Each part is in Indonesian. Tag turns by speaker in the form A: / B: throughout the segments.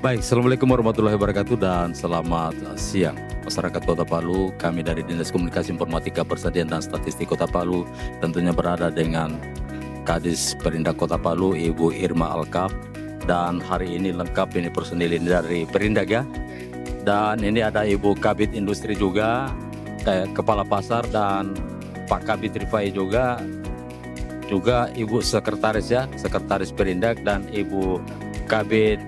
A: Baik, Assalamualaikum warahmatullahi wabarakatuh dan selamat siang masyarakat Kota Palu. Kami dari Dinas Komunikasi Informatika Persadiaan dan Statistik Kota Palu tentunya berada dengan Kadis Perindak Kota Palu, Ibu Irma Alkaf. Dan hari ini lengkap ini personil ini dari Perindak ya. Dan ini ada Ibu Kabid Industri juga, Kepala Pasar, dan Pak Kabid Rifai juga Ibu Sekretaris ya, Sekretaris Perindak, dan Ibu Kabid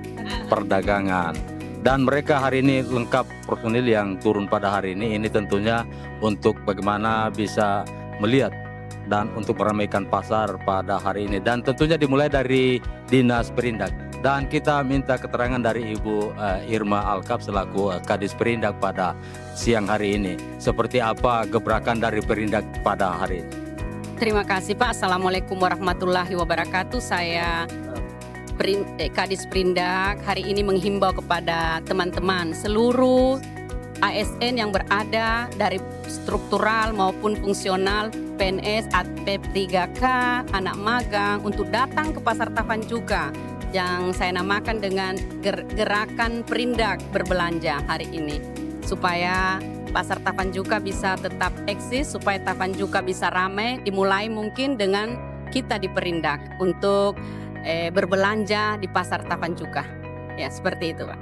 A: Perdagangan. Dan mereka hari ini lengkap personil yang turun pada hari ini tentunya untuk bagaimana bisa melihat dan untuk meramaikan pasar pada hari ini, dan tentunya dimulai dari Dinas Perindak. Dan kita minta keterangan dari Ibu Irma Alkaf selaku Kadis Perindak pada siang hari ini. Seperti apa gebrakan dari Perindak pada hari ini?
B: Terima kasih Pak. Assalamualaikum warahmatullahi wabarakatuh. Saya Kadis Perindak hari ini menghimbau kepada teman-teman seluruh ASN yang berada dari struktural maupun fungsional, PNS, P3K, anak magang untuk datang ke Pasar Tavanjuka yang saya namakan dengan gerakan Perindak berbelanja hari ini, supaya Pasar Tavanjuka bisa tetap eksis, supaya Tavanjuka bisa ramai. Dimulai mungkin dengan kita di Perindak untuk berbelanja di Pasar Tavanjuka. Ya, seperti itu Pak.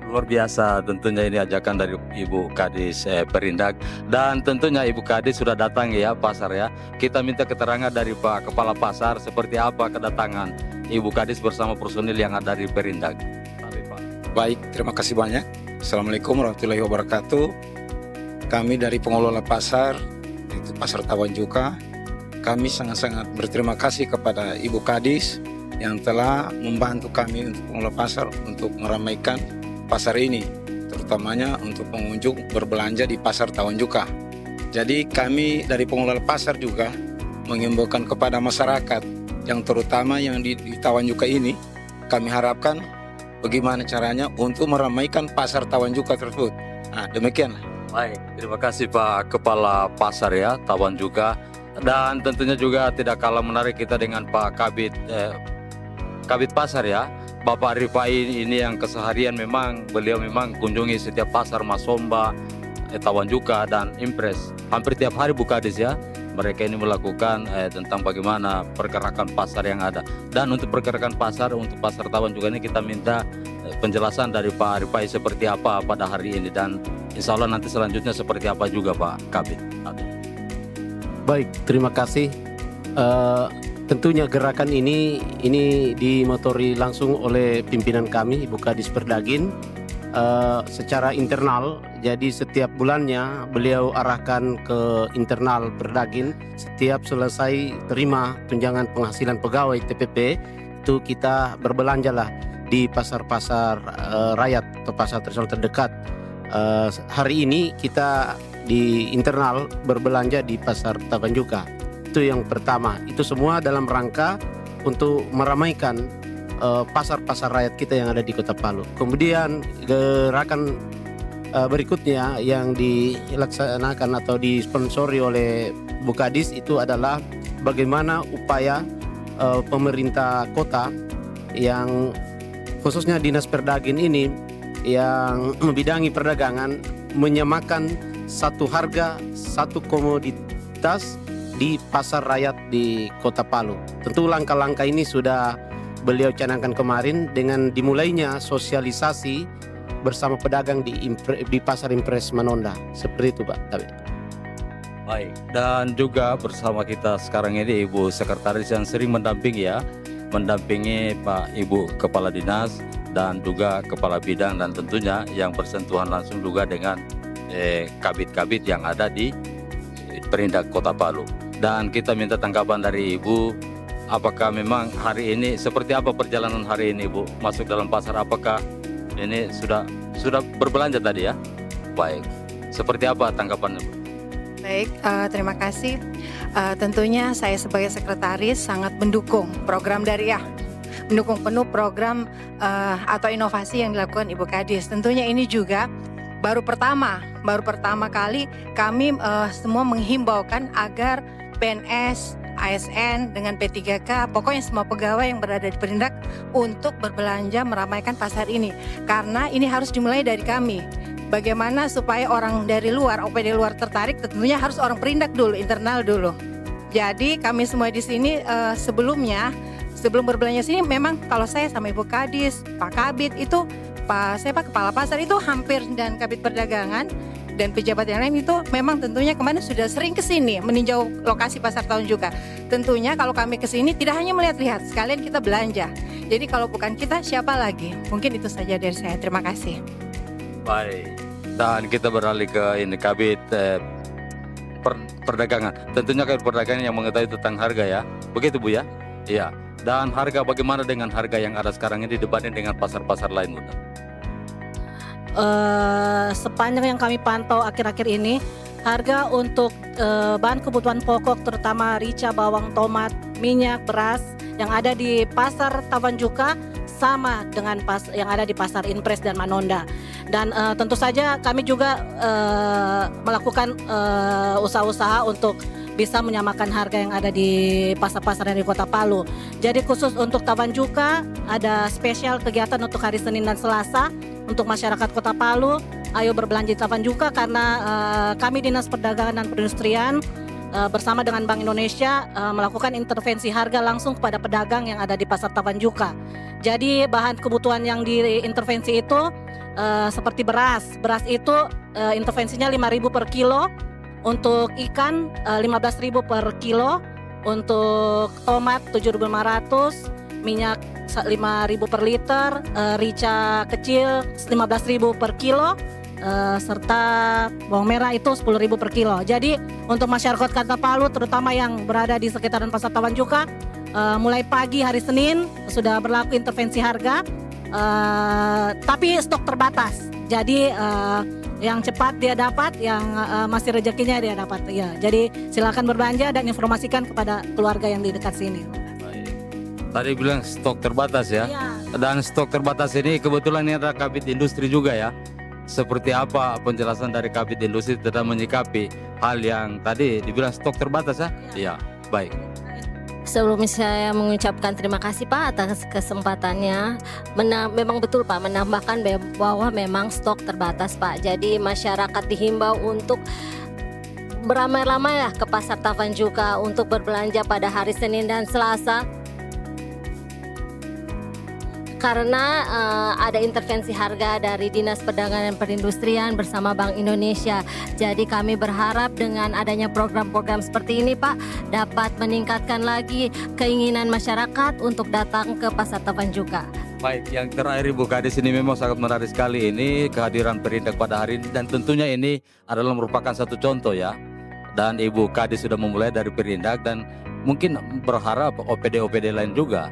A: Luar biasa, tentunya ini ajakan dari Ibu Kadis Perindak. Dan tentunya Ibu Kadis sudah datang ya pasar ya. Kita minta keterangan dari Pak Kepala Pasar seperti apa kedatangan Ibu Kadis bersama personil yang ada di Perindak.
C: Baik, terima kasih banyak. Assalamualaikum warahmatullahi wabarakatuh. Kami dari pengelola pasar, itu Pasar Tavanjuka, kami sangat-sangat berterima kasih kepada Ibu Kadis yang telah membantu kami untuk pengelola pasar untuk meramaikan pasar ini, terutamanya untuk pengunjung berbelanja di Pasar Tavanjuka. Jadi kami dari pengelola pasar juga mengimbaukan kepada masyarakat yang terutama yang di Tavanjuka ini, kami harapkan bagaimana caranya untuk meramaikan Pasar Tavanjuka tersebut. Nah, demikian.
A: Baik, terima kasih Pak Kepala Pasar ya, Tavanjuka. Dan tentunya juga tidak kalah menarik kita dengan Pak Kabid Pasar ya, Bapak Rifai ini yang keseharian beliau memang kunjungi setiap pasar Masomba, Tavanjuka, dan Impres. Hampir tiap hari Bu Kadis ya, mereka ini melakukan tentang bagaimana pergerakan pasar yang ada. Dan untuk pergerakan pasar, untuk Pasar Tavanjuka ini kita minta penjelasan dari Pak Rifai seperti apa pada hari ini, dan insya Allah nanti selanjutnya seperti apa juga Pak Kabid.
D: Baik, terima kasih. Tentunya gerakan ini dimotori langsung oleh pimpinan kami, Ibu Kadis Perdagin, secara internal. Jadi setiap bulannya beliau arahkan ke internal Perdagin, setiap selesai terima tunjangan penghasilan pegawai TPP, itu kita berbelanjalah di pasar-pasar rakyat atau pasar tradisional terdekat. Hari ini kita di internal berbelanja di Pasar Tavanjuka. Itu yang pertama, itu semua dalam rangka untuk meramaikan pasar-pasar rakyat kita yang ada di Kota Palu. Kemudian gerakan berikutnya yang dilaksanakan atau disponsori oleh Bu Kadis itu adalah bagaimana upaya pemerintah kota yang khususnya Dinas Perdagin ini yang membidangi perdagangan menyamakan satu harga, satu komoditas di pasar rakyat di Kota Palu. Tentu langkah-langkah ini sudah beliau canangkan kemarin dengan dimulainya sosialisasi bersama pedagang di Pasar Impres Manonda. Seperti itu Pak David.
A: Baik, dan juga bersama kita sekarang ini Ibu Sekretaris yang sering mendampingi Pak Ibu Kepala Dinas dan juga Kepala Bidang, dan tentunya yang bersentuhan langsung juga dengan kabid-kabid yang ada di Perindak Kota Palu. Dan kita minta tanggapan dari Ibu, apakah memang hari ini seperti apa perjalanan hari ini Bu masuk dalam pasar? Apakah ini sudah berbelanja tadi ya? Baik, seperti apa tanggapannya Bu?
E: Baik, terima kasih. Tentunya saya sebagai sekretaris sangat mendukung program Dariah, mendukung penuh program atau inovasi yang dilakukan Ibu Kadis. Tentunya ini juga baru pertama kali kami semua menghimbaukan agar PNS, ASN dengan P3K, pokoknya semua pegawai yang berada di Perindak untuk berbelanja meramaikan pasar ini. Karena ini harus dimulai dari kami. Bagaimana supaya orang dari luar, OPD luar tertarik, tentunya harus orang Perindak dulu, internal dulu. Jadi kami semua di sini sebelum berbelanja sini memang kalau saya sama Ibu Kadis, Pak Kabid itu, Pak Kepala Pasar itu hampir, dan Kabid Perdagangan dan pejabat yang lain itu memang tentunya kemarin sudah sering ke sini meninjau lokasi Pasar Tawon Juka. Tentunya kalau kami ke sini tidak hanya melihat-lihat, sekalian kita belanja. Jadi kalau bukan kita siapa lagi? Mungkin itu saja dari saya. Terima kasih.
A: Baik. Dan kita beralih ke ini Kabid Perdagangan. Tentunya Kabid Perdagangan yang mengetahui tentang harga ya. Begitu Bu ya? Iya. Dan harga, bagaimana dengan harga yang ada sekarang ini dibanding dengan pasar-pasar lain, Bunda?
F: Sepanjang yang kami pantau akhir-akhir ini, harga untuk bahan kebutuhan pokok terutama rica, bawang, tomat, minyak, beras yang ada di Pasar Tawon Juka sama dengan yang ada di Pasar Inpres dan Manonda. Dan tentu saja kami juga melakukan usaha-usaha untuk bisa menyamakan harga yang ada di pasar-pasar yang di Kota Palu. Jadi khusus untuk Tawon Juka ada spesial kegiatan untuk hari Senin dan Selasa untuk masyarakat Kota Palu. Ayo berbelanja di Tawon Juka karena kami Dinas Perdagangan dan Perindustrian bersama dengan Bank Indonesia melakukan intervensi harga langsung kepada pedagang yang ada di Pasar Tawon Juka. Jadi bahan kebutuhan yang diintervensi itu seperti beras. Beras itu intervensinya 5.000 per kilo. Untuk ikan 15.000 per kilo, untuk tomat 7.500, minyak 5.000 per liter, rica kecil 15.000 per kilo, serta bawang merah itu 10.000 per kilo. Jadi untuk masyarakat Kota Palu terutama yang berada di sekitaran Pasar Tawon Juka, mulai pagi hari Senin sudah berlaku intervensi harga, tapi stok terbatas. Jadi yang cepat dia dapat, yang masih rezekinya dia dapat. Ya, jadi silakan berbelanja dan informasikan kepada keluarga yang di dekat sini.
A: Baik. Tadi bilang stok terbatas ya.
F: Ya.
A: Dan stok terbatas ini kebetulan ini ada Kabid Industri juga ya. Seperti apa penjelasan dari Kabid Industri tentang menyikapi hal yang tadi dibilang stok terbatas ya? Iya, baik.
G: Sebelumnya saya mengucapkan terima kasih Pak atas kesempatannya. Memang betul Pak, menambahkan bahwa memang stok terbatas Pak. Jadi masyarakat dihimbau untuk beramai-ramai lah ke Pasar Tawon Juka untuk berbelanja pada hari Senin dan Selasa. Karena ada intervensi harga dari Dinas Perdagangan dan Perindustrian bersama Bank Indonesia. Jadi kami berharap dengan adanya program-program seperti ini Pak dapat meningkatkan lagi keinginan masyarakat untuk datang ke Pasar Tawon Juka.
A: Baik, yang terakhir Ibu Kadis ini memang sangat menarik sekali ini kehadiran Perindak pada hari ini, dan tentunya ini adalah merupakan satu contoh ya. Dan Ibu Kadis sudah memulai dari Perindak dan mungkin berharap OPD-OPD lain juga.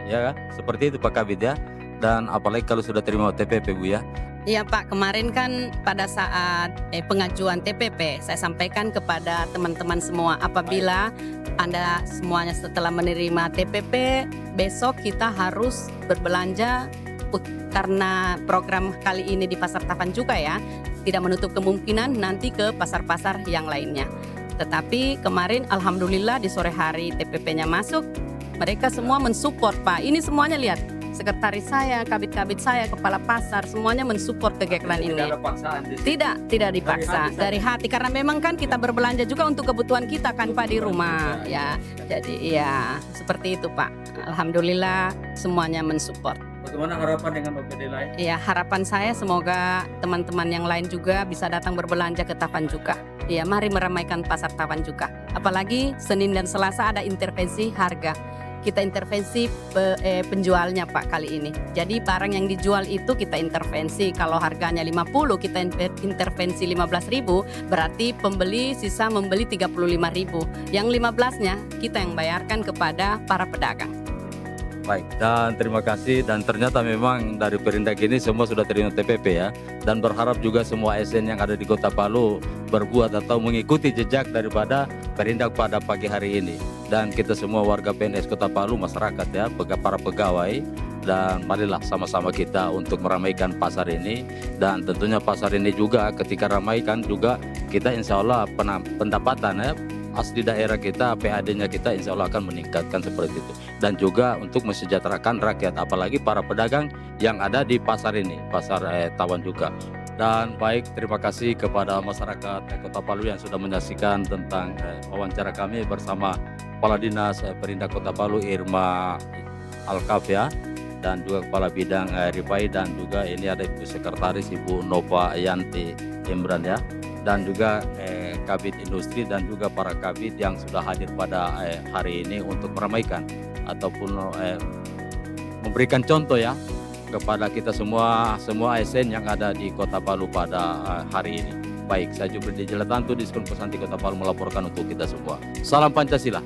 A: Ya, seperti itu Pak Kabid ya. Dan apalagi kalau sudah terima TPP Bu ya.
B: Iya Pak, kemarin kan pada saat pengajuan TPP saya sampaikan kepada teman-teman semua, apabila Anda semuanya setelah menerima TPP, besok kita harus berbelanja karena program kali ini di Pasar Tawon Juka ya, tidak menutup kemungkinan nanti ke pasar-pasar yang lainnya. Tetapi kemarin alhamdulillah di sore hari TPP-nya masuk, mereka semua mensupport Pak. Ini semuanya lihat, sekretaris saya, kabit-kabit saya, kepala pasar, semuanya mensupport kegiatan ini.
A: Tidak ada paksaan di sini.
B: Tidak dipaksa, dari hati. Karena memang kan kita berbelanja juga untuk kebutuhan kita kan Pak di rumah. Ya, jadi ya seperti itu Pak. Alhamdulillah semuanya mensupport.
A: Bagaimana harapan dengan OPD lain?
B: Ya, harapan saya semoga teman-teman yang lain juga bisa datang berbelanja ke Tawon Juka. Ya, mari meramaikan Pasar Tawon Juka. Apalagi Senin dan Selasa ada intervensi harga. Kita intervensi penjualnya Pak kali ini. Jadi barang yang dijual itu kita intervensi. Kalau harganya 50, kita intervensi 15.000, berarti pembeli sisa membeli 35.000. Yang 15-nya kita yang bayarkan kepada para pedagang.
A: Baik, dan terima kasih. Dan ternyata memang dari Perindak ini semua sudah terima TPP ya. Dan berharap juga semua ASN yang ada di Kota Palu berbuat atau mengikuti jejak daripada Perindak pada pagi hari ini. Dan kita semua warga PNS Kota Palu, masyarakat ya, para pegawai, dan marilah sama-sama kita untuk meramaikan pasar ini. Dan tentunya pasar ini juga ketika ramaikan juga kita insya Allah pendapatan ya, asli daerah kita, PHD-nya kita insya Allah akan meningkatkan seperti itu. Dan juga untuk mesejahterakan rakyat, apalagi para pedagang yang ada di pasar ini, pasar Tawan juga. Dan baik, terima kasih kepada masyarakat Kota Palu yang sudah menyaksikan tentang wawancara kami bersama Kepala Dinas Perindak Kota Palu Irma Alkafia, dan juga Kepala Bidang Rifai, dan juga ini ada Ibu Sekretaris Ibu Nova Yanti Imran ya, dan juga Kabid Industri dan juga para kabid yang sudah hadir pada hari ini untuk meramaikan ataupun memberikan contoh ya kepada kita semua ASN yang ada di Kota Palu pada hari ini. Baik, saya Jupri Dijelantantu di Sekolah Pesanti Kota Palu melaporkan untuk kita semua. Salam Pancasila.